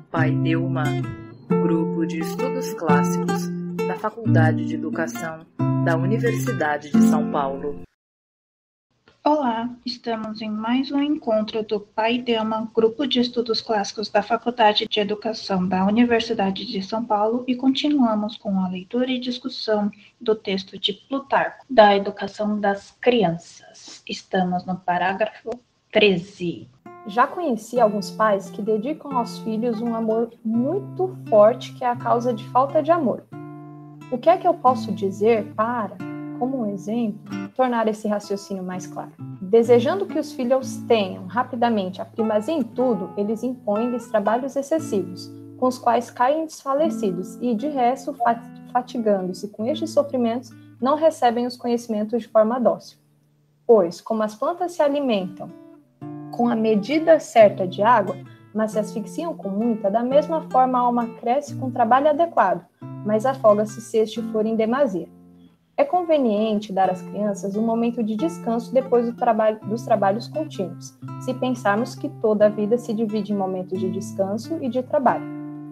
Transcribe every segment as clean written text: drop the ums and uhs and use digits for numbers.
Pai Delma, Grupo de Estudos Clássicos da Faculdade de Educação da Universidade de São Paulo. Olá, estamos em mais um encontro do Pai Delma, Grupo de Estudos Clássicos da Faculdade de Educação da Universidade de São Paulo, e continuamos com a leitura e discussão do texto de Plutarco, da Educação das Crianças. Estamos no parágrafo 13. Já conheci alguns pais que dedicam aos filhos um amor muito forte, que é a causa de falta de amor. O que é que eu posso dizer para, como um exemplo, tornar esse raciocínio mais claro? Desejando que os filhos tenham rapidamente a primazia em tudo, eles impõem-lhes trabalhos excessivos, com os quais caem desfalecidos e, de resto, fatigando-se com estes sofrimentos, não recebem os conhecimentos de forma dócil. Pois, como as plantas se alimentam com a medida certa de água, mas se asfixiam com muita, da mesma forma a alma cresce com trabalho adequado, mas afoga-se se este for em demasia. É conveniente dar às crianças um momento de descanso depois dos trabalhos contínuos, se pensarmos que toda a vida se divide em momentos de descanso e de trabalho.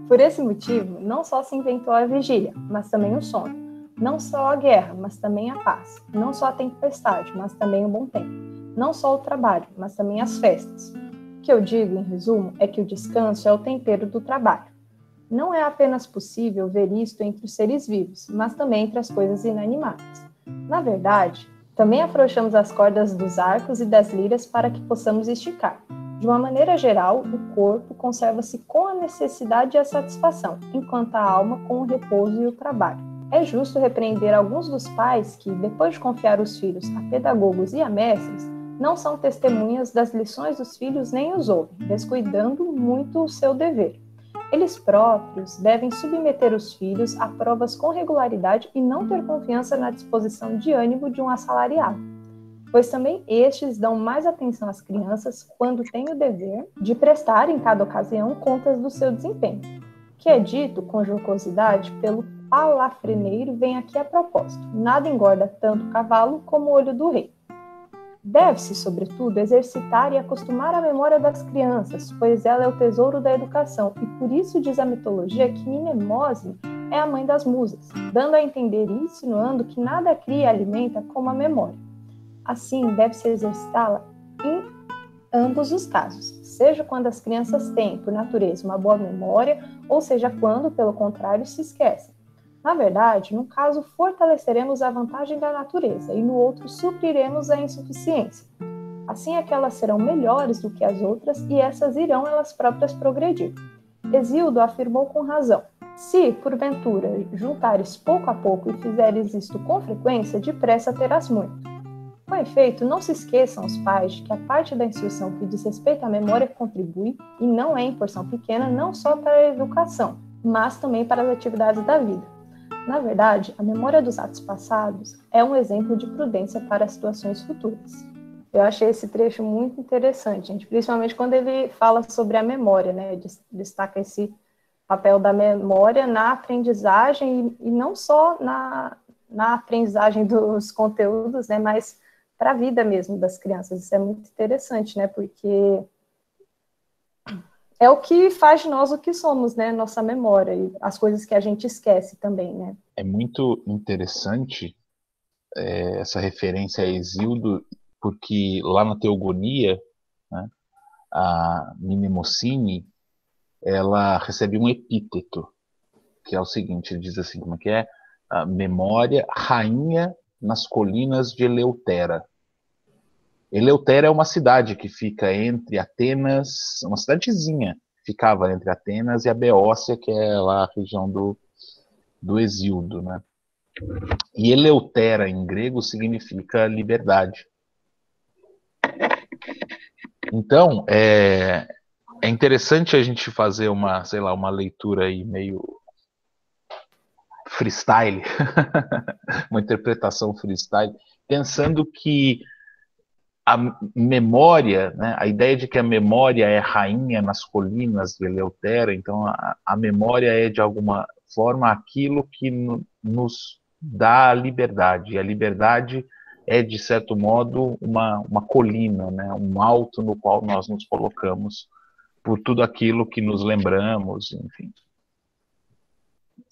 Por esse motivo, não só se inventou a vigília, mas também o sono. Não só a guerra, mas também a paz. Não só a tempestade, mas também o bom tempo. Não só o trabalho, mas também as festas. O que eu digo, em resumo, é que o descanso é o tempero do trabalho. Não é apenas possível ver isto entre os seres vivos, mas também entre as coisas inanimadas. Na verdade, também afrouxamos as cordas dos arcos e das liras para que possamos esticar. De uma maneira geral, o corpo conserva-se com a necessidade e a satisfação, enquanto a alma com o repouso e o trabalho. É justo repreender alguns dos pais que, depois de confiar os filhos a pedagogos e a mestres, não são testemunhas das lições dos filhos nem os ouvem, descuidando muito o seu dever. Eles próprios devem submeter os filhos a provas com regularidade e não ter confiança na disposição de ânimo de um assalariado, pois também estes dão mais atenção às crianças quando têm o dever de prestar em cada ocasião contas do seu desempenho. O que é dito com jocosidade pelo palafreneiro vem aqui a propósito: nada engorda tanto o cavalo como o olho do rei. Deve-se, sobretudo, exercitar e acostumar a memória das crianças, pois ela é o tesouro da educação, e por isso diz a mitologia que Mnemose é a mãe das musas, dando a entender e insinuando que nada cria e alimenta como a memória. Assim, deve-se exercitá-la em ambos os casos, seja quando as crianças têm, por natureza, uma boa memória, ou seja quando, pelo contrário, se esquecem. Na verdade, num caso, fortaleceremos a vantagem da natureza e no outro, supriremos a insuficiência. Assim é que elas serão melhores do que as outras e essas irão elas próprias progredir. Hesíodo afirmou com razão: se, porventura, juntares pouco a pouco e fizeres isto com frequência, depressa terás muito. Com efeito, não se esqueçam os pais de que a parte da instrução que diz respeito à memória contribui, e não é em porção pequena, não só para a educação, mas também para as atividades da vida. Na verdade, a memória dos atos passados é um exemplo de prudência para situações futuras. Eu achei esse trecho muito interessante, gente, principalmente quando ele fala sobre a memória, né? Destaca esse papel da memória na aprendizagem e não só na aprendizagem dos conteúdos, né? Mas para a vida mesmo das crianças. Isso é muito interessante, né? Porque é o que faz de nós o que somos, né? Nossa memória e as coisas que a gente esquece também, né? É muito interessante essa referência a Hesíodo, porque lá na Teogonia, né, a Mnemosine, ela recebe um epíteto, que é o seguinte, ele diz assim, como é que é? A memória, rainha nas colinas de Eleutera. Eleutera é uma cidade que fica entre Atenas, uma cidadezinha, ficava entre Atenas e a Beócia, que é lá a região do Hesíodo, né? E Eleutera em grego significa liberdade. Então, é interessante a gente fazer uma leitura aí meio freestyle, uma interpretação freestyle, pensando que a memória, né, a ideia de que a memória é rainha nas colinas de Eleutera, então a memória é de alguma forma aquilo que nos dá a liberdade, e a liberdade é de certo modo uma colina, né, um alto no qual nós nos colocamos por tudo aquilo que nos lembramos, enfim.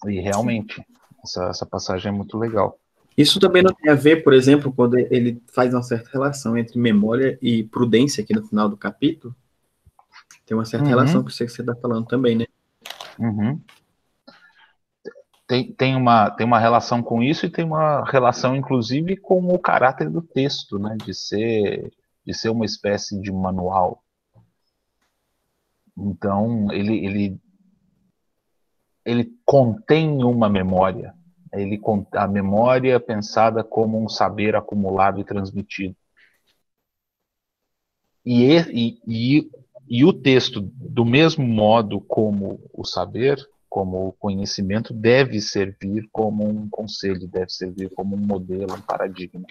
E realmente, essa passagem é muito legal. Isso também não tem a ver, por exemplo, quando ele faz uma certa relação entre memória e prudência aqui no final do capítulo? Tem uma certa relação com isso que você está falando também, né? Uhum. Tem uma relação com isso e tem uma relação, inclusive, com o caráter do texto, né? De ser uma espécie de manual. Então, ele contém uma memória. A memória pensada como um saber acumulado e transmitido. E o texto, do mesmo modo como o saber, como o conhecimento, deve servir como um conselho, deve servir como um modelo, um paradigma.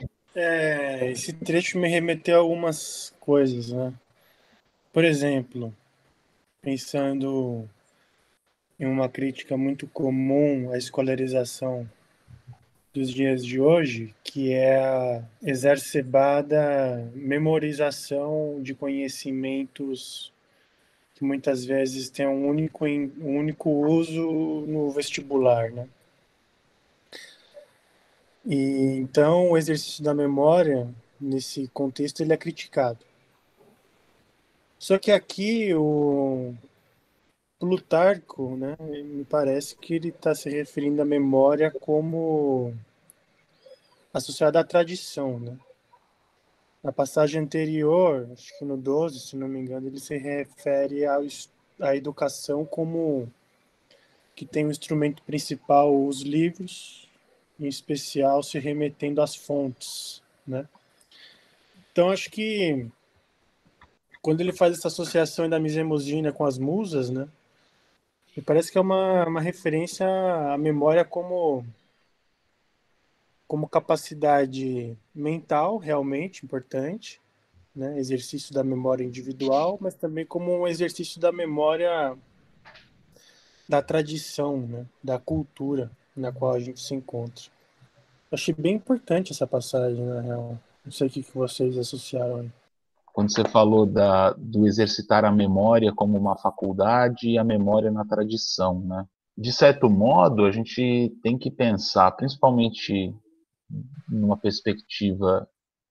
Esse trecho me remeteu a algumas coisas, né? Por exemplo, pensando em uma crítica muito comum à escolarização dos dias de hoje, que é a exacerbada memorização de conhecimentos que muitas vezes têm um único uso no vestibular, né? E então o exercício da memória, nesse contexto, ele é criticado. Só que aqui o Plutarco, né, me parece que ele está se referindo à memória como associada à tradição, né? Na passagem anterior, acho que no 12, se não me engano, ele se refere à educação como que tem o instrumento principal os livros, em especial se remetendo às fontes, né? Então, acho que quando ele faz essa associação da misemosina com as musas, né, me parece que é uma referência à memória como capacidade mental realmente importante, né, exercício da memória individual, mas também como um exercício da memória da tradição, né, da cultura na qual a gente se encontra. Achei bem importante essa passagem, na real. Não sei o que vocês associaram aí. Quando você falou do exercitar a memória como uma faculdade e a memória na tradição, né? De certo modo, a gente tem que pensar, principalmente numa perspectiva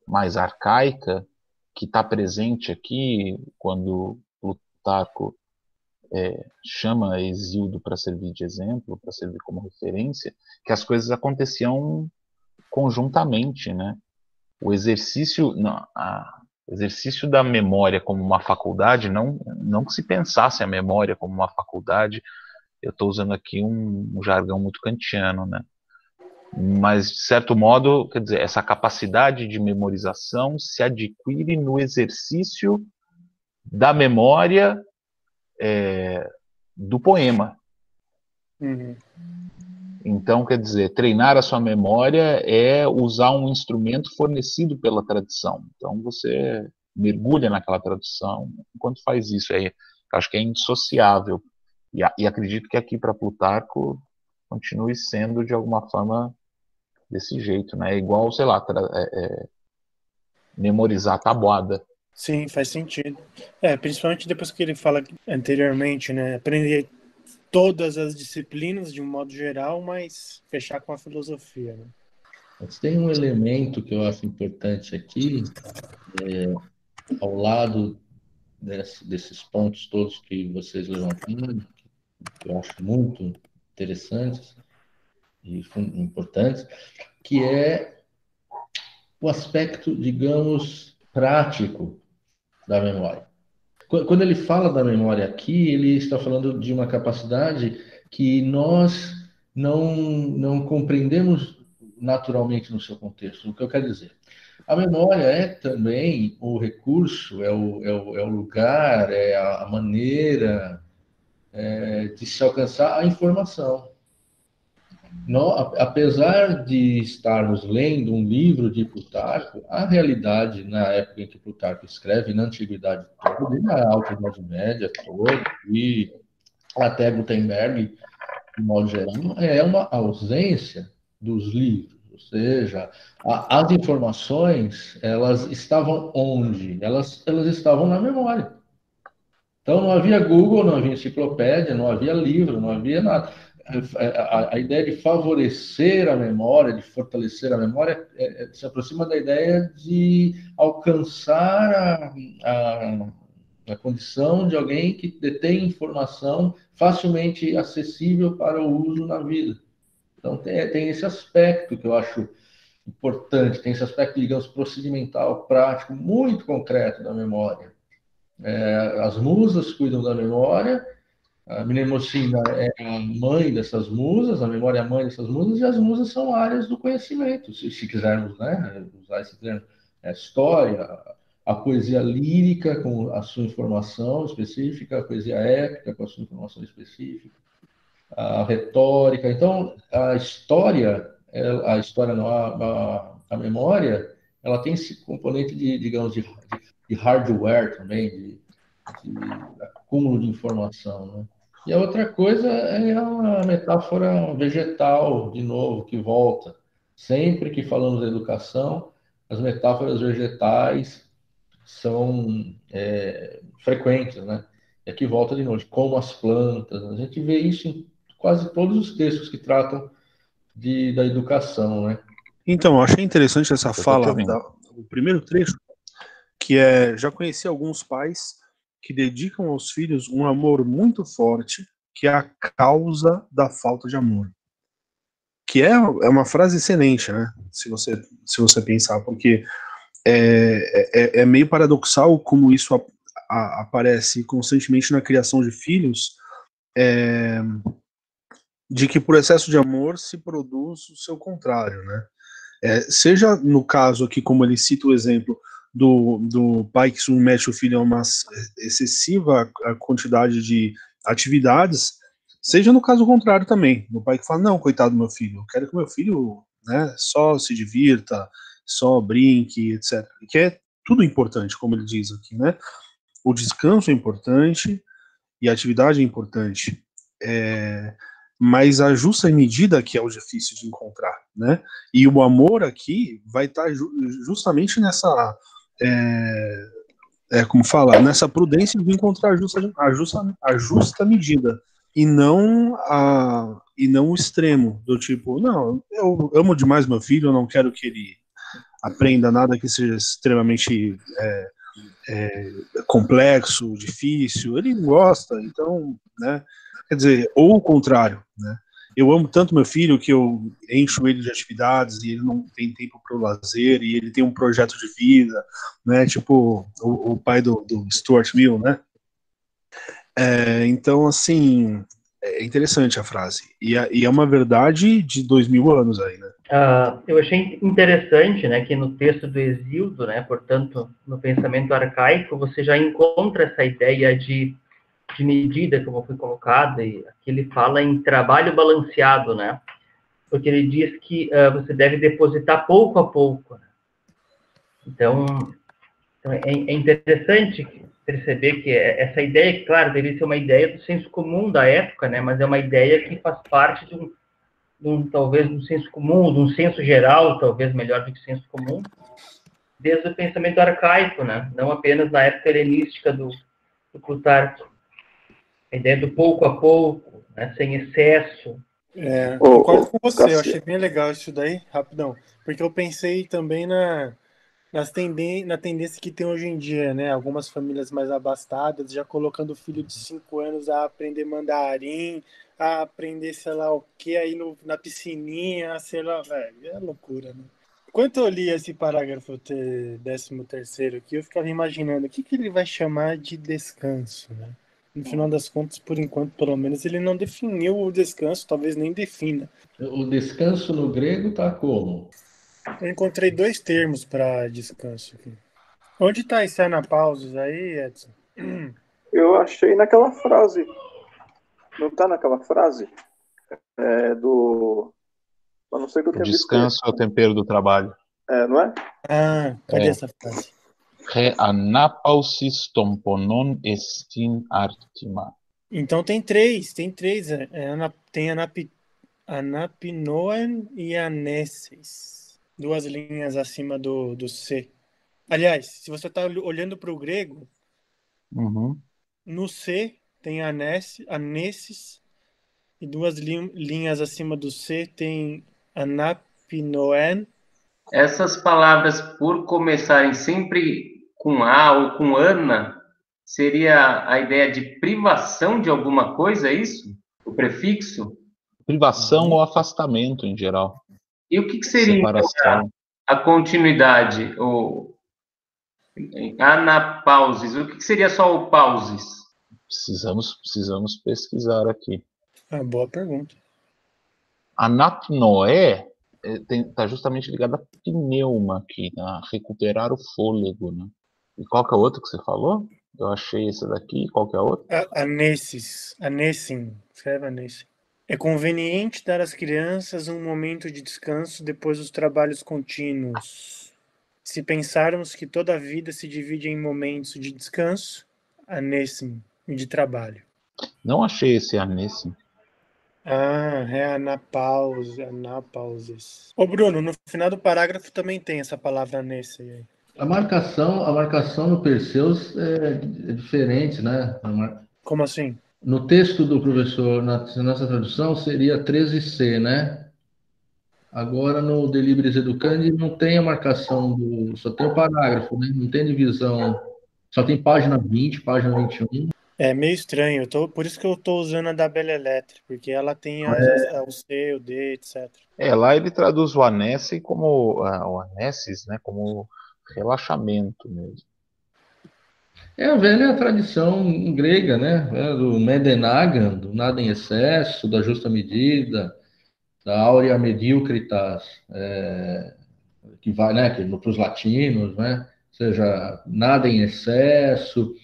mais arcaica, que está presente aqui quando Plutarco chama Hesíodo para servir de exemplo, para servir como referência, que as coisas aconteciam conjuntamente, né? O exercício da memória como uma faculdade, não que se pensasse a memória como uma faculdade, eu estou usando aqui um jargão muito kantiano, né? Mas, de certo modo, quer dizer, essa capacidade de memorização se adquire no exercício da memória do poema. Uhum. Então, quer dizer, treinar a sua memória é usar um instrumento fornecido pela tradição. Então, você mergulha naquela tradição enquanto faz isso. Acho que é indissociável. E acredito que aqui para Plutarco continue sendo, de alguma forma, desse jeito, né? É igual, sei lá, memorizar a tabuada. Sim, faz sentido. Principalmente depois que ele fala anteriormente, né? Aprender todas as disciplinas de um modo geral, mas fechar com a filosofia, né? Mas tem um elemento que eu acho importante aqui, ao lado desses pontos todos que vocês levantaram, que eu acho muito interessantes e importantes, que é o aspecto, digamos, prático da memória. Quando ele fala da memória aqui, ele está falando de uma capacidade que nós não compreendemos naturalmente no seu contexto. O que eu quero dizer? A memória é também o recurso, é o lugar, é a maneira de se alcançar a informação. Apesar de estarmos lendo um livro de Plutarco, a realidade na época em que Plutarco escreve, na antiguidade toda, e na Alta Idade Média toda, e até Gutenberg, de modo geral, é uma ausência dos livros. Ou seja, as informações, elas estavam onde? Elas estavam na memória. Então não havia Google, não havia enciclopédia, não havia livro, não havia nada. A ideia de favorecer a memória, de fortalecer a memória, se aproxima da ideia de alcançar a condição de alguém que detém informação facilmente acessível para o uso na vida. Então tem esse aspecto que eu acho importante, tem esse aspecto, digamos, procedimental, prático, muito concreto da memória. As musas cuidam da memória, a Mnemosina é a mãe dessas musas, a memória é a mãe dessas musas, e as musas são áreas do conhecimento, se quisermos, né, usar esse termo. A história, a poesia lírica com a sua informação específica, a poesia épica com a sua informação específica, a retórica. Então, a história não, a memória, ela tem esse componente de, digamos, de hardware também, de acúmulo de informação, né? E a outra coisa é a metáfora vegetal, de novo, que volta. Sempre que falamos da educação, as metáforas vegetais são frequentes, né? E aqui volta de novo, como as plantas. A gente vê isso em quase todos os textos que tratam da educação, né? Então, eu achei interessante essa Eu tô te fala, ouvindo. o primeiro trecho, que é: já conheci alguns pais que dedicam aos filhos um amor muito forte, que é a causa da falta de amor. Que é uma frase excelente, né? Se você pensar, porque é meio paradoxal como isso aparece constantemente na criação de filhos, de que por excesso de amor se produz o seu contrário, né? Seja no caso aqui, como ele cita o exemplo do pai que submete o filho a uma excessiva quantidade de atividades, seja no caso contrário também, do pai que fala: não, coitado do meu filho, eu quero que meu filho, né, só se divirta, só brinque, etc. Que é tudo importante, como ele diz aqui, né? O descanso é importante e a atividade é importante. Mas a justa medida que é o difícil de encontrar, né? E o amor aqui vai estar justamente nessa, como fala, nessa prudência de encontrar a justa medida e não o extremo do tipo: não, eu amo demais meu filho, eu não quero que ele aprenda nada que seja extremamente complexo, difícil. Ele gosta, então, né? Quer dizer, ou o contrário, né? Eu amo tanto meu filho que eu encho ele de atividades e ele não tem tempo para o lazer e ele tem um projeto de vida, né? Tipo o pai do Stuart Mill, né? Então, assim, é interessante a frase. E é uma verdade de 2000 anos aí, né? Eu achei interessante, né, que no texto do Hesíodo, né, portanto, no pensamento arcaico, você já encontra essa ideia de medida, como foi colocada, e aqui ele fala em trabalho balanceado, né, porque ele diz que você deve depositar pouco a pouco. Né? Então é interessante perceber que essa ideia, claro, deve ser uma ideia do senso comum da época, né, mas é uma ideia que faz parte talvez um senso comum, de um senso geral, talvez melhor do que senso comum, desde o pensamento arcaico, né? Não apenas na época helenística do Plutarco. A ideia do pouco a pouco, né? Sem excesso. Concordo com você, eu achei bem legal isso daí, rapidão, porque eu pensei também na tendência que tem hoje em dia, né? Algumas famílias mais abastadas já colocando o filho de 5 anos a aprender mandarim, a aprender sei lá o que aí na piscininha, sei lá, velho, é loucura, né? Enquanto eu li esse parágrafo 13º aqui, eu ficava imaginando o que ele vai chamar de descanso, né? No final das contas, por enquanto, pelo menos, ele não definiu o descanso, talvez nem defina. O descanso no grego tá como? Eu encontrei 2 termos para descanso aqui. Onde está esse anapausos aí, Edson? Eu achei naquela frase. Não está naquela frase? Eu não sei que eu O tenho descanso é o tempero do trabalho. não é? Cadê essa frase? Re anapausis tomponon estin artima. Então tem 3. Tem anapinoen e aneses. 2 linhas acima do C. Aliás, se você está olhando para o grego, No C tem anesses, e duas linhas acima do C tem anapinoen. Essas palavras, por começarem sempre com A ou com Ana, seria a ideia de privação de alguma coisa, é isso? O prefixo? Privação ou afastamento em geral. E o que seria então, Separação. a continuidade? Ou anapausis? O que seria só o pauses? Precisamos pesquisar aqui. Boa pergunta. Anapnoé está justamente ligado a pneuma aqui, a recuperar o fôlego, né? E qual que é o outro que você falou? Eu achei esse daqui. Qual que é o outro? Anessim. Escreve anessim. É conveniente dar às crianças um momento de descanso depois dos trabalhos contínuos. Se pensarmos que toda a vida se divide em momentos de descanso, anessim, e de trabalho. Não achei esse anessim. É anapauses. Ô Bruno, no final do parágrafo também tem essa palavra anessim aí. A marcação no Perseus é diferente, né? Como assim? No texto do professor, na nossa tradução, seria 13C, né? Agora, no De Libris Educandi, não tem a marcação só tem o parágrafo, né? Não tem divisão. Só tem página 20, página 21. É meio estranho, por isso que eu estou usando a da Belle Lettre, porque ela tem o C, o D, etc. Lá ele traduz o anesse como o anesses, né? Como relaxamento mesmo. É a velha tradição grega, né? Do medenagan, do nada em excesso, da justa medida, da aurea mediocritas, que vai, né? Para os latinos, né? Ou seja, nada em excesso.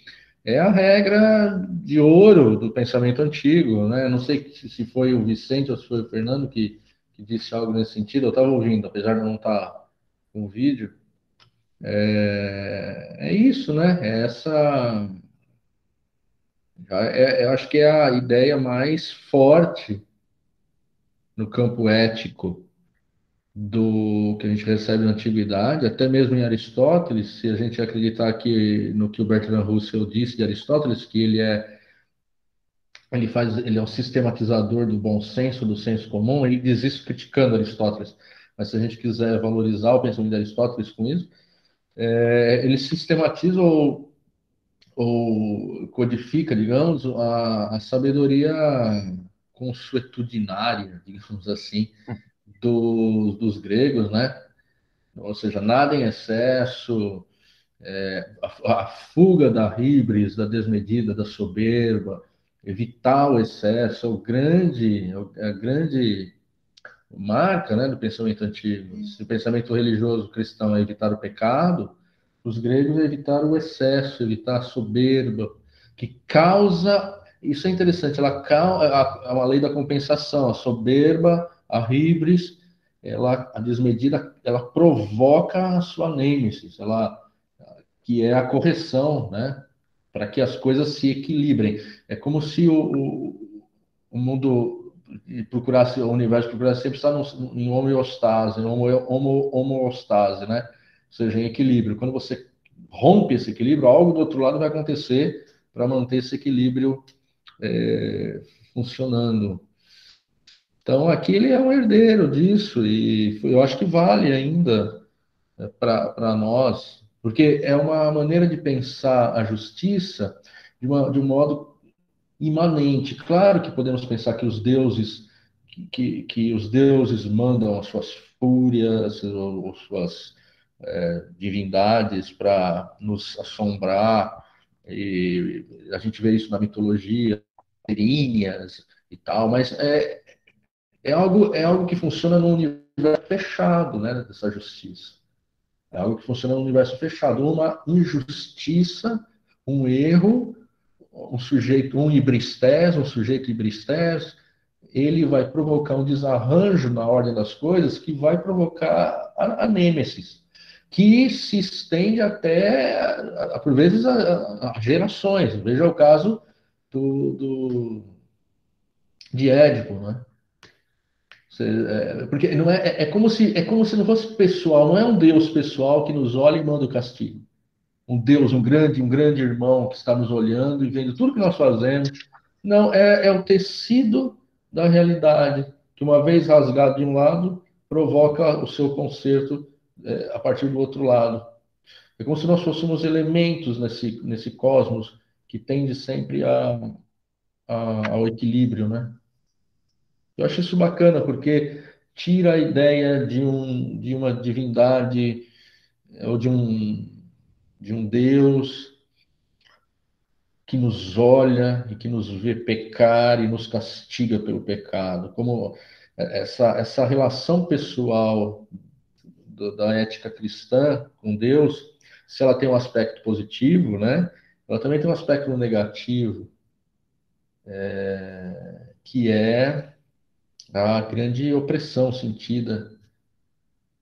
É a regra de ouro do pensamento antigo, né? Não sei se foi o Vicente ou se foi o Fernando que disse algo nesse sentido. Eu estava ouvindo, apesar de não estar com o vídeo. É isso, né? Eu acho que é a ideia mais forte no campo ético do que a gente recebe na antiguidade, até mesmo em Aristóteles, se a gente acreditar no que o Bertrand Russell disse de Aristóteles, que ele é um sistematizador do bom senso, do senso comum. Ele diz isso criticando Aristóteles, mas se a gente quiser valorizar o pensamento de Aristóteles com isso, ele sistematiza ou codifica, digamos, a sabedoria consuetudinária, digamos assim, dos gregos, né? Ou seja, nada em excesso, a fuga da híbris, da desmedida, da soberba, evitar o excesso, a grande marca, né, do pensamento antigo. Se o pensamento religioso cristão é evitar o pecado, os gregos é evitar o excesso, evitar a soberba, que causa. Isso é interessante, é uma lei da compensação. A soberba, a híbris, a desmedida, ela provoca a sua nêmesis, que é a correção, né? Para que as coisas se equilibrem. É como se o mundo procurasse, o universo procurasse sempre estar em homeostase, homeostase, né? Ou seja, em equilíbrio. Quando você rompe esse equilíbrio, algo do outro lado vai acontecer para manter esse equilíbrio funcionando. Então, aqui ele é um herdeiro disso, e eu acho que vale ainda para nós, porque é uma maneira de pensar a justiça de um modo imanente. Claro que podemos pensar que os deuses que os deuses mandam as suas fúrias ou suas divindades para nos assombrar, e a gente vê isso na mitologia, e tal, mas é algo que funciona num universo fechado, né, dessa justiça. É algo que funciona no universo fechado. Uma injustiça, um erro, um sujeito hibristés, ele vai provocar um desarranjo na ordem das coisas que vai provocar a nêmesis, que se estende até, por vezes, a gerações. Veja o caso de Édipo, né? Porque não é como se não fosse pessoal, não é um Deus pessoal que nos olha e manda o castigo. um Deus, um grande irmão que está nos olhando e vendo tudo que nós fazemos. Não, é o tecido da realidade, que uma vez rasgado de um lado, provoca o seu conserto a partir do outro lado. É como se nós fôssemos elementos nesse cosmos que tende sempre ao equilíbrio, né? Eu acho isso bacana, porque tira a ideia de uma divindade ou de um Deus que nos olha e que nos vê pecar e nos castiga pelo pecado. Como essa relação pessoal da ética cristã com Deus, se ela tem um aspecto positivo, né? Ela também tem um aspecto negativo, que é a grande opressão sentida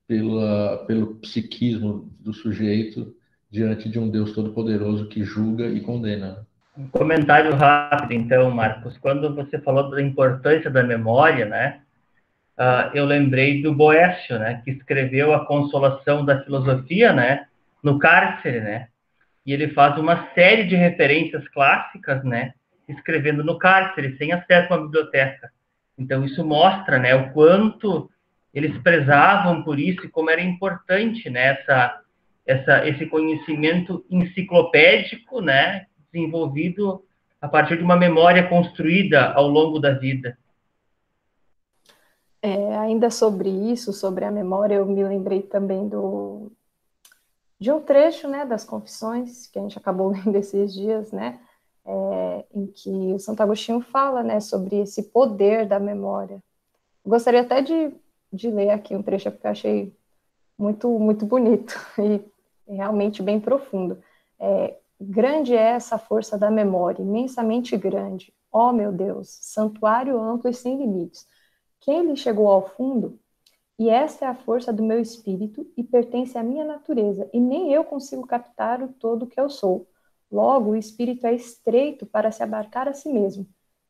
pelo psiquismo do sujeito diante de um Deus todo-poderoso que julga e condena. Um comentário rápido, então, Marcos. Quando você falou da importância da memória, né? Eu lembrei do Boécio, né? Que escreveu A Consolação da Filosofia, né? No cárcere, né? E ele faz uma série de referências clássicas, né? Escrevendo no cárcere, sem acesso a uma biblioteca. Então, isso mostra, né? O quanto eles prezavam por isso e como era importante, né? Esse conhecimento enciclopédico, né? Desenvolvido a partir de uma memória construída ao longo da vida. Ainda sobre isso, sobre a memória, eu me lembrei também de um trecho, né, das Confissões, que a gente acabou lendo esses dias, né, em que o Santo Agostinho fala, né, sobre esse poder da memória. Eu gostaria até de ler aqui um trecho, porque eu achei muito, muito bonito e realmente bem profundo. Grande é essa força da memória, imensamente grande. Ó, meu Deus, santuário amplo e sem limites. Quem lhe chegou ao fundo? E esta é a força do meu espírito e pertence à minha natureza, e nem eu consigo captar o todo que eu sou. Logo, o espírito é estreito para se abarcar a si mesmo.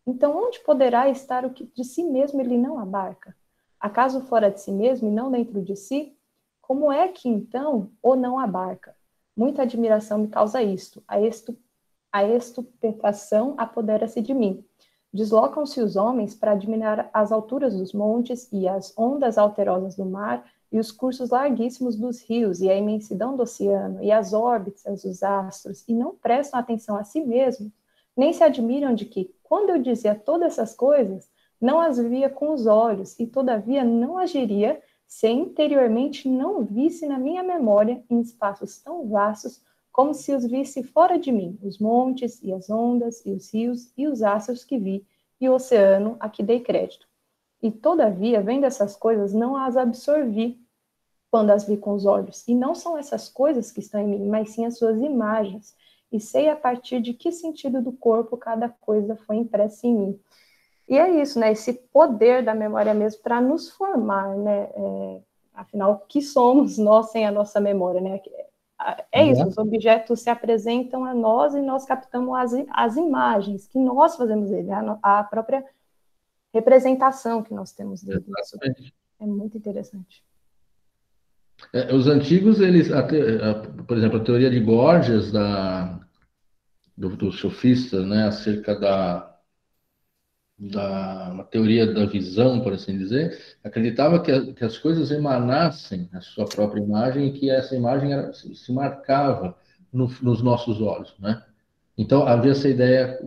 Então, onde poderá estar o que de si mesmo ele não abarca? Acaso fora de si mesmo e não dentro de si? Como é que, então, o não abarca? Muita admiração me causa isto. A estupefação apodera-se de mim. Deslocam-se os homens para admirar as alturas dos montes e as ondas alterosas do mar e os cursos larguíssimos dos rios e a imensidão do oceano e as órbitas dos astros e não prestam atenção a si mesmos, nem se admiram de que, quando eu dizia todas essas coisas, não as via com os olhos e, todavia, não agiria se interiormente não visse na minha memória em espaços tão vastos como se os visse fora de mim, os montes e as ondas e os rios e os astros que vi e o oceano a que dei crédito. E, todavia, vendo essas coisas, não as absorvi quando as vi com os olhos. E não são essas coisas que estão em mim, mas sim as suas imagens. E sei a partir de que sentido do corpo cada coisa foi impressa em mim. E é isso, né? Esse poder da memória mesmo para nos formar, né? Afinal, o que somos nós sem a nossa memória, né? Isso, os objetos se apresentam a nós e nós captamos as imagens que nós fazemos dele, a própria representação que nós temos dele. Isso é muito interessante. Os antigos, por exemplo, a teoria de Gorgias, do sofista, né, acerca da teoria da visão, por assim dizer, acreditava que as coisas emanassem a sua própria imagem e que essa imagem se marcava nos nossos olhos, né? Então, havia essa ideia,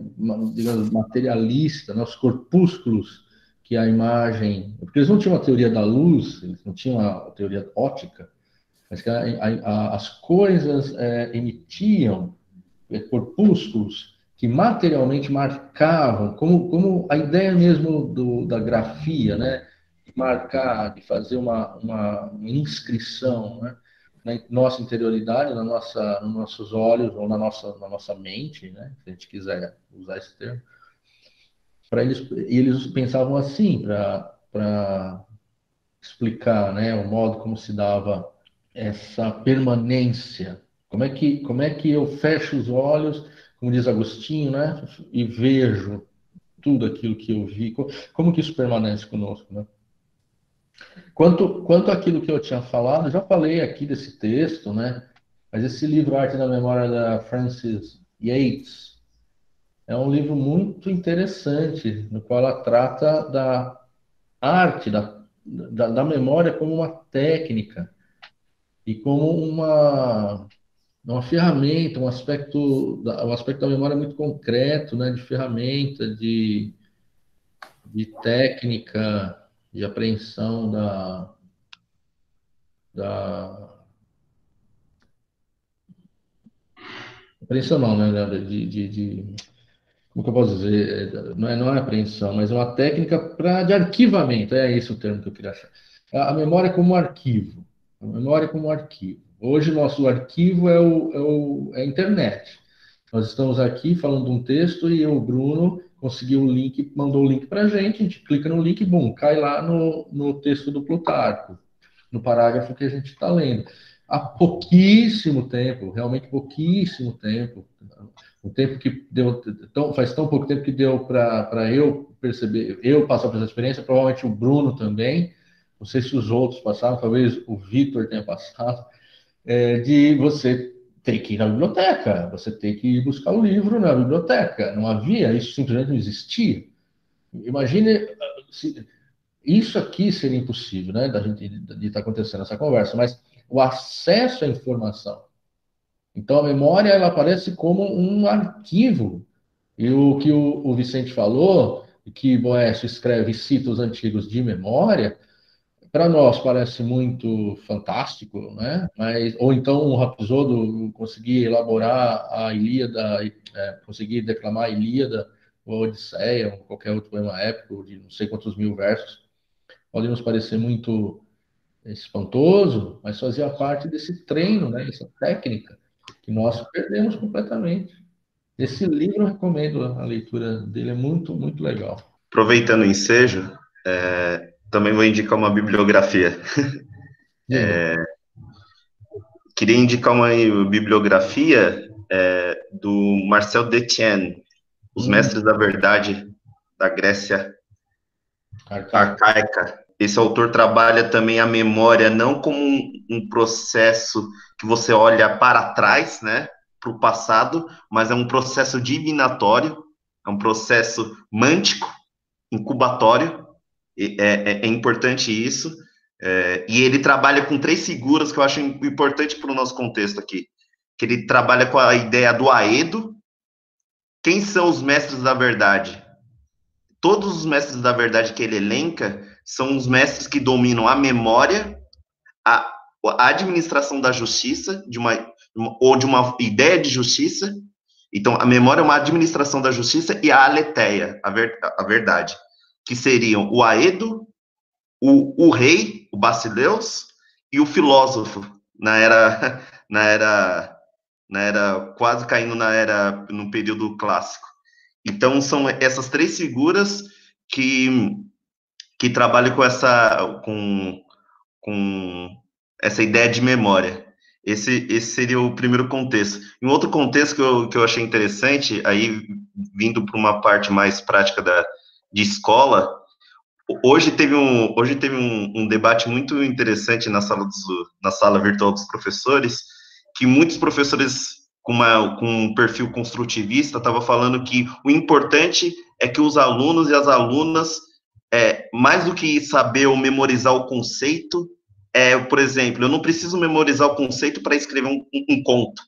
digamos, materialista, né? Os corpúsculos que a imagem... Porque eles não tinham a teoria da luz, eles não tinham a teoria óptica, mas que as coisas emitiam corpúsculos que materialmente marcavam, como a ideia mesmo da grafia, né? De marcar, de fazer uma inscrição, né? Na nossa interioridade, nos nossos olhos ou na nossa mente, né? Se a gente quiser usar esse termo. Eles pensavam assim, para explicar, né? O modo como se dava essa permanência. Como é que eu fecho os olhos, como diz Agostinho, né? E vejo tudo aquilo que eu vi. Como que isso permanece conosco, né? Quanto àquilo que eu tinha falado, já falei aqui desse texto, né? Mas esse livro, Arte da Memória, da Frances Yates, é um livro muito interessante, no qual ela trata da arte, da memória como uma técnica e como uma ferramenta, um aspecto da memória muito concreto, né, de ferramenta, de técnica, de apreensão apreensão não, né, como que eu posso dizer? Não é apreensão, mas é uma técnica de arquivamento, é esse o termo que eu queria achar. A memória como arquivo. A memória como arquivo. Hoje, nosso arquivo é a internet. Nós estamos aqui falando de um texto e o Bruno conseguiu o link, mandou o link para a gente clica no link, bum, cai lá no texto do Plutarco, no parágrafo que a gente está lendo. Há pouquíssimo tempo, realmente pouquíssimo tempo, o tempo que deu, faz tão pouco tempo que deu para eu perceber, eu passar por essa experiência, provavelmente o Bruno também, não sei se os outros passaram, talvez o Vitor tenha passado, de você ter que ir na biblioteca, você ter que ir buscar o livro na biblioteca. Não havia, isso simplesmente não existia. Imagine, isso aqui seria impossível, né, de estar acontecendo essa conversa, mas o acesso à informação. Então, a memória, ela aparece como um arquivo. E o que o Vicente falou, que Boécio escreve e cita os antigos de memória, para nós parece muito fantástico, né? Ou então o Rapsodo conseguir elaborar a Ilíada, conseguir declamar a Ilíada, ou a Odisseia, ou qualquer outro poema épico de não sei quantos mil versos, pode nos parecer muito espantoso, mas fazia parte desse treino, né? Essa técnica que nós perdemos completamente. Esse livro eu recomendo a leitura dele, é muito, muito legal. Aproveitando o ensejo, também vou indicar uma bibliografia. Queria indicar uma bibliografia do Marcel Detienne, Os Mestres da Verdade da Grécia Arcaica. Esse autor trabalha também a memória não como um processo que você olha para trás, né, para o passado, mas é um processo divinatório, é um processo mântico, incubatório. É importante isso. E ele trabalha com 3 figuras que eu acho importante para o nosso contexto aqui. Que ele trabalha com a ideia do aedo. Quem são os mestres da verdade? Todos os mestres da verdade que ele elenca são os mestres que dominam a memória, a administração da justiça, ou de uma ideia de justiça. Então, a memória é uma administração da justiça e a aletheia, a verdade, que seriam o aedo, o rei, o basileus, e o filósofo, quase caindo no período clássico. Então, são essas 3 figuras que trabalham com essa ideia de memória. Esse seria o primeiro contexto. Um outro contexto que eu achei interessante, aí vindo para uma parte mais prática de escola, hoje teve um debate muito interessante na sala virtual dos professores, que muitos professores com um perfil construtivista estavam falando que o importante é que os alunos e as alunas, mais do que saber ou memorizar o conceito, por exemplo, eu não preciso memorizar o conceito para escrever um conto.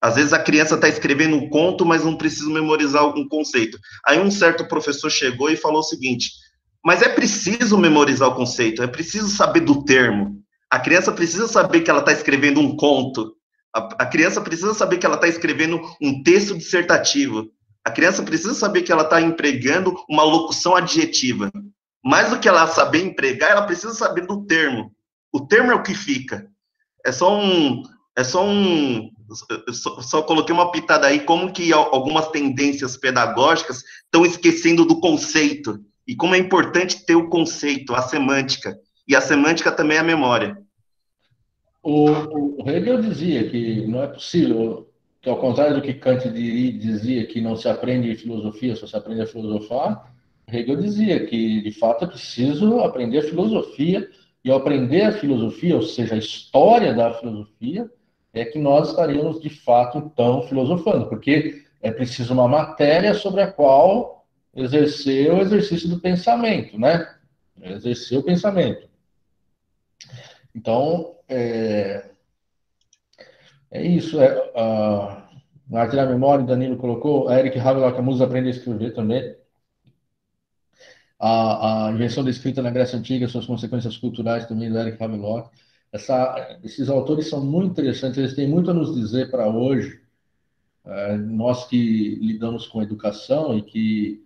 Às vezes a criança está escrevendo um conto, mas não precisa memorizar um conceito. Aí um certo professor chegou e falou o seguinte: mas é preciso memorizar o conceito, é preciso saber do termo. A criança precisa saber que ela está escrevendo um conto. A criança precisa saber que ela está escrevendo um texto dissertativo. A criança precisa saber que ela está empregando uma locução adjetiva. Mais do que ela saber empregar, ela precisa saber do termo. O termo é o que fica. Só coloquei uma pitada aí, como que algumas tendências pedagógicas estão esquecendo do conceito. E como é importante ter o conceito, a semântica. E a semântica também é a memória. O Hegel dizia que não é possível, que ao contrário do que Kant dizia que não se aprende filosofia, só se aprende a filosofar, Hegel dizia que, de fato, é preciso aprender a filosofia, e ao aprender a filosofia, ou seja, a história da filosofia, é que nós estaríamos, de fato, então, filosofando, porque é preciso uma matéria sobre a qual exercer o exercício do pensamento, né? Exercer o pensamento. Então, é isso. A arte da memória, o Danilo colocou, a Eric Havelock, a Musa aprende a escrever também. A invenção da escrita na Grécia Antiga, suas consequências culturais também, do Eric Havelock. Esses autores são muito interessantes, eles têm muito a nos dizer para hoje, nós que lidamos com educação e que,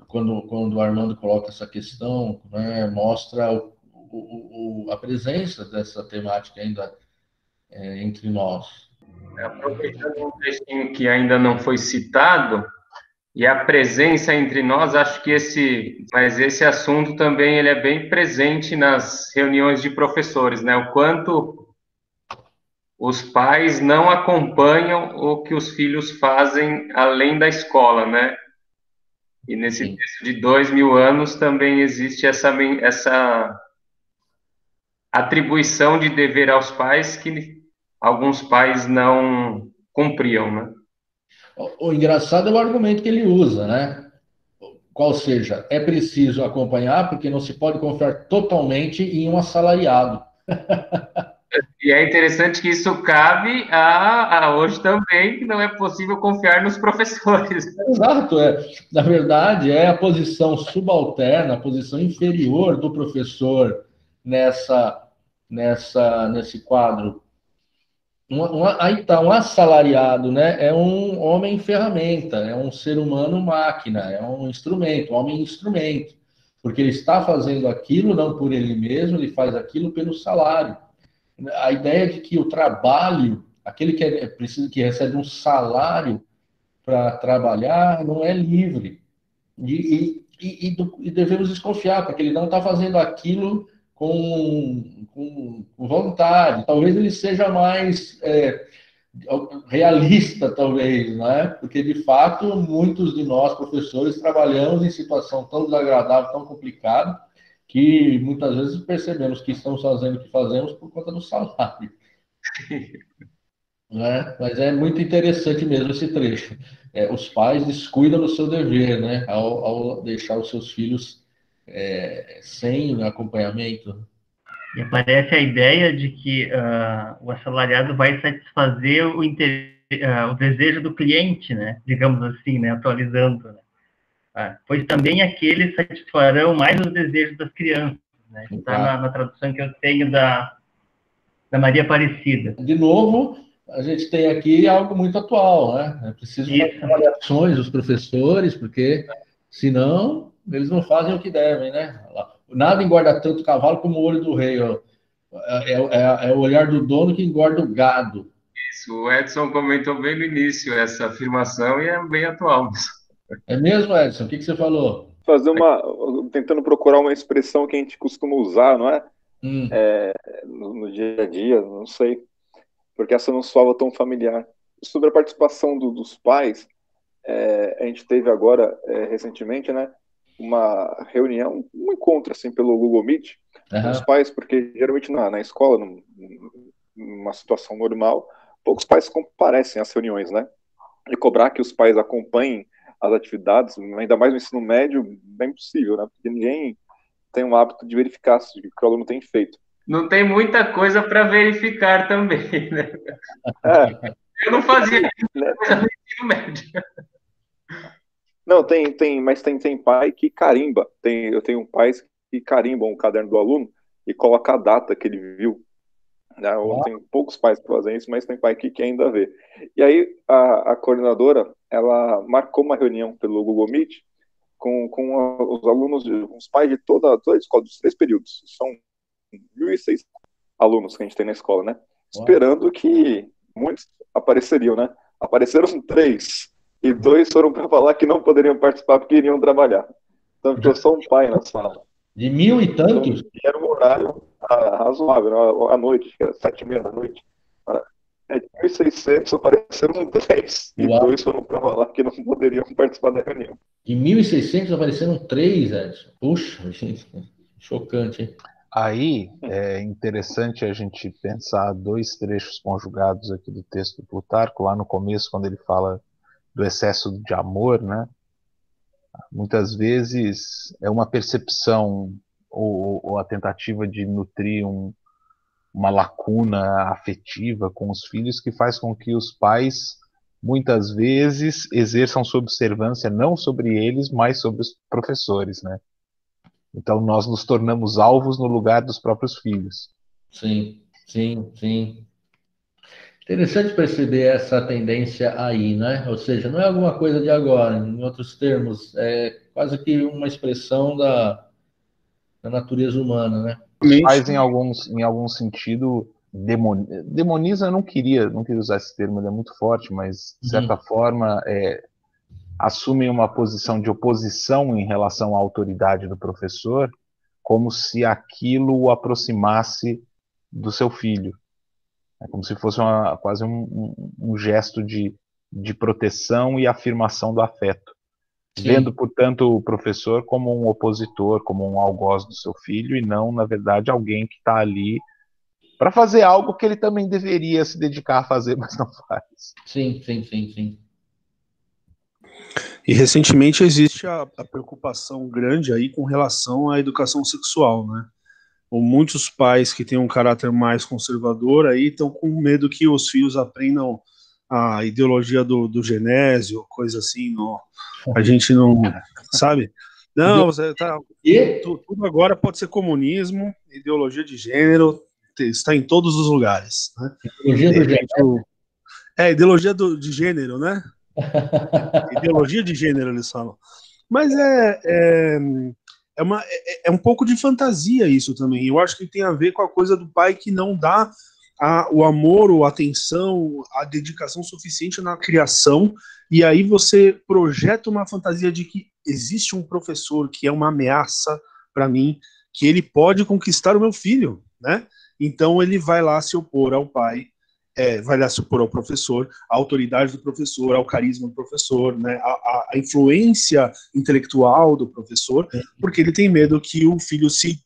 quando o Armando coloca essa questão, né, mostra a presença dessa temática ainda entre nós. Aproveitando um trechinho que ainda não foi citado, e a presença entre nós, acho que esse assunto também ele é bem presente nas reuniões de professores, né? O quanto os pais não acompanham o que os filhos fazem além da escola, né? E nesse texto de 2000 anos também existe essa atribuição de dever aos pais que alguns pais não cumpriam, né? O engraçado é o argumento que ele usa, né? Qual seja, é preciso acompanhar, porque não se pode confiar totalmente em um assalariado. E é interessante que isso cabe a hoje também, que não é possível confiar nos professores. Exato, na verdade, é a posição subalterna, a posição inferior do professor nesse quadro. Aí está, um assalariado, né? É um homem ferramenta, é um ser humano máquina, é um instrumento, um homem instrumento, porque ele está fazendo aquilo não por ele mesmo, ele faz aquilo pelo salário. A ideia de que o trabalho, aquele que recebe um salário para trabalhar, não é livre. E devemos desconfiar, porque ele não está fazendo aquilo com vontade. Talvez ele seja mais realista, talvez, né? Porque, de fato, muitos de nós, professores, trabalhamos em situação tão desagradável, tão complicada, que muitas vezes percebemos que estamos fazendo o que fazemos por conta do salário. Né? Mas é muito interessante mesmo esse trecho. Os pais descuidam do seu dever, né? Ao deixar os seus filhos sem acompanhamento. E aparece a ideia de que o assalariado vai satisfazer o desejo do cliente, né? Digamos assim, né? Atualizando, né? Pois também aqueles satisfarão mais os desejos das crianças, né? Está na tradução que eu tenho da Maria Aparecida. De novo, a gente tem aqui algo muito atual, né? É preciso fazer avaliações dos professores, porque senão eles não fazem o que devem, né? Nada engorda tanto o cavalo como o olho do rei. Ó. É o olhar do dono que engorda o gado. Isso, o Edson comentou bem no início essa afirmação e é bem atual. É mesmo, Edson? O que você falou? Tentando procurar uma expressão que a gente costuma usar, não é? No dia a dia, não sei, porque essa não soa tão familiar. Sobre a participação dos pais, a gente teve agora, recentemente, né, uma reunião, um encontro assim pelo Google Meet com os pais, porque geralmente na escola, numa situação normal, poucos pais comparecem às reuniões, né? E cobrar que os pais acompanhem as atividades, ainda mais no ensino médio, é impossível, né? Porque ninguém tem o hábito de verificar se o que o aluno tem feito. Não tem muita coisa para verificar também, né? Eu não fazia isso no ensino médio. Não, mas tem pai que carimba. Eu tenho pais que carimbam o caderno do aluno e coloca a data que ele viu. Tem poucos pais que fazem isso, mas tem pai que ainda vê. E aí a coordenadora, ela marcou uma reunião pelo Google Meet com os alunos, os pais de toda a escola, dos 3 períodos. São 1.600 alunos que a gente tem na escola, né? Esperando que muitos apareceriam, né? Apareceram 3. E 2 foram para falar que não poderiam participar porque iriam trabalhar. Então ficou só um pai na sala. De 1.000 e tantos? Então, era um horário razoável, à noite, que era 7h30 da noite. De 1.600 apareceram 10. E 2 foram para falar que não poderiam participar da reunião. De 1.600 apareceram 3, Edson. Puxa, gente, chocante, hein? Aí é interessante a gente pensar dois trechos conjugados aqui do texto do Plutarco, lá no começo, quando ele fala do excesso de amor, né? Muitas vezes é uma percepção ou a tentativa de nutrir uma lacuna afetiva com os filhos que faz com que os pais, muitas vezes, exerçam sua observância não sobre eles, mas sobre os professores, né? Então nós nos tornamos alvos no lugar dos próprios filhos. Sim, sim, sim. Interessante perceber essa tendência aí, né? Ou seja, não é alguma coisa de agora, em outros termos, é quase que uma expressão da natureza humana, né? Os pais, em algum sentido, demoniza, eu não queria usar esse termo, ele é muito forte, mas, de certa forma, assumem uma posição de oposição em relação à autoridade do professor, como se aquilo o aproximasse do seu filho. É como se fosse quase um gesto de proteção e afirmação do afeto. Sim. Vendo, portanto, o professor como um opositor, como um algoz do seu filho, e não, na verdade, alguém que está ali para fazer algo que ele também deveria se dedicar a fazer, mas não faz. Sim, sim, sim, sim. E recentemente existe a preocupação grande aí com relação à educação sexual, né? Ou muitos pais que têm um caráter mais conservador aí estão com medo que os filhos aprendam a ideologia do Genésio, coisa assim, não, a gente não, sabe? Não, você tá, tudo agora pode ser comunismo, ideologia de gênero, está em todos os lugares, né? Ideologia do gênero. Ideologia de gênero, né? Ideologia de gênero, eles falam. Mas é um pouco de fantasia isso também. Eu acho que tem a ver com a coisa do pai que não dá o amor, ou a atenção, a dedicação suficiente na criação, e aí você projeta uma fantasia de que existe um professor que é uma ameaça para mim, que ele pode conquistar o meu filho, né? Então ele vai lá se opor ao pai, vai lá se opor ao professor, à autoridade do professor, ao carisma do professor, né, a influência intelectual do professor, porque ele tem medo que o filho se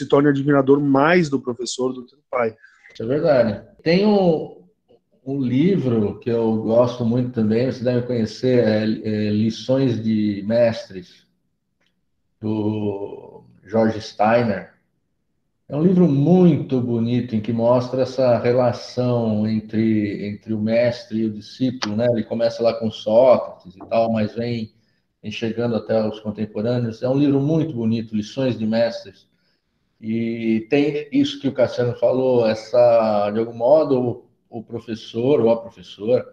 torne admirador mais do professor do que do pai. Isso é verdade. Tem um livro que eu gosto muito também, você deve conhecer, Lições de Mestres, do George Steiner. É um livro muito bonito em que mostra essa relação entre o mestre e o discípulo, né? Ele começa lá com Sócrates e tal, mas vem chegando até os contemporâneos. É um livro muito bonito, Lições de Mestres. E tem isso que o Cassiano falou, de algum modo, o professor ou a professora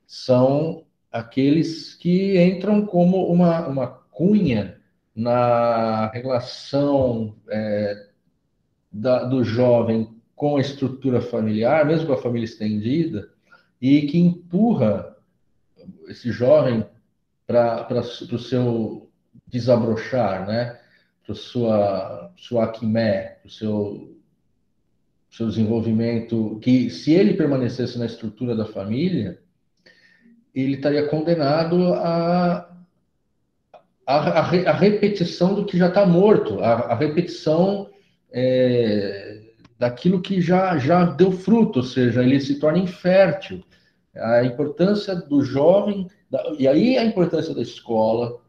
são aqueles que entram como uma cunha na relação do jovem com a estrutura familiar, mesmo com a família estendida, e que empurra esse jovem para o seu desabrochar, né? Para sua acmé, para o seu desenvolvimento, que se ele permanecesse na estrutura da família, ele estaria condenado a repetição do que já está morto, a repetição daquilo que já deu fruto, ou seja, ele se torna infértil. A importância do jovem, e aí a importância da escola,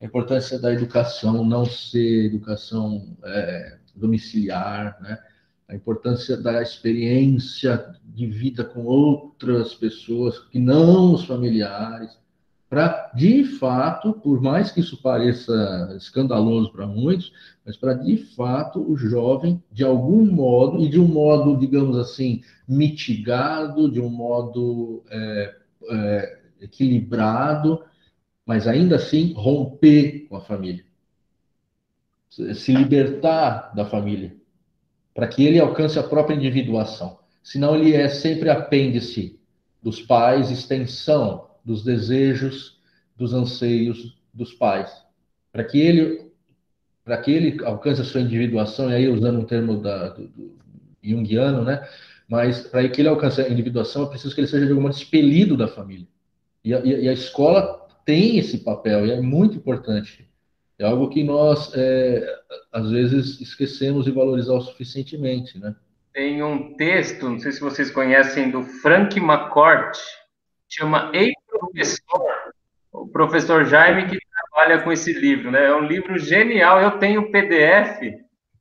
a importância da educação não ser educação domiciliar, né? A importância da experiência de vida com outras pessoas que não os familiares, para, de fato, por mais que isso pareça escandaloso para muitos, mas para, de fato, o jovem, de algum modo, e de um modo, digamos assim, mitigado, de um modo equilibrado, mas ainda assim romper com a família, se libertar da família, para que ele alcance a própria individuação. Senão ele é sempre apêndice dos pais, extensão dos desejos, dos anseios dos pais. Para que ele alcance a sua individuação, e aí usando um termo do junguiano, né? Mas para que ele alcance a individuação, é preciso que ele seja de algum modo expelido da família. E a escola tem esse papel, e é muito importante É algo que nós, às vezes, esquecemos de valorizar o suficientemente, né? Tem um texto, não sei se vocês conhecem, do Frank McCourt, chama Ei Professor, o professor Jaime que trabalha com esse livro, né? É um livro genial, eu tenho o PDF,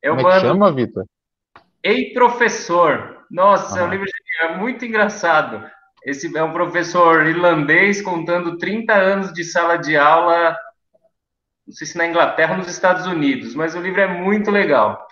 eu Como é que mando... chama, Vitor? Ei Professor, nossa, é um livro genial, é muito engraçado. Esse é um professor irlandês contando 30 anos de sala de aula, não sei se na Inglaterra ou nos Estados Unidos, mas o livro é muito legal.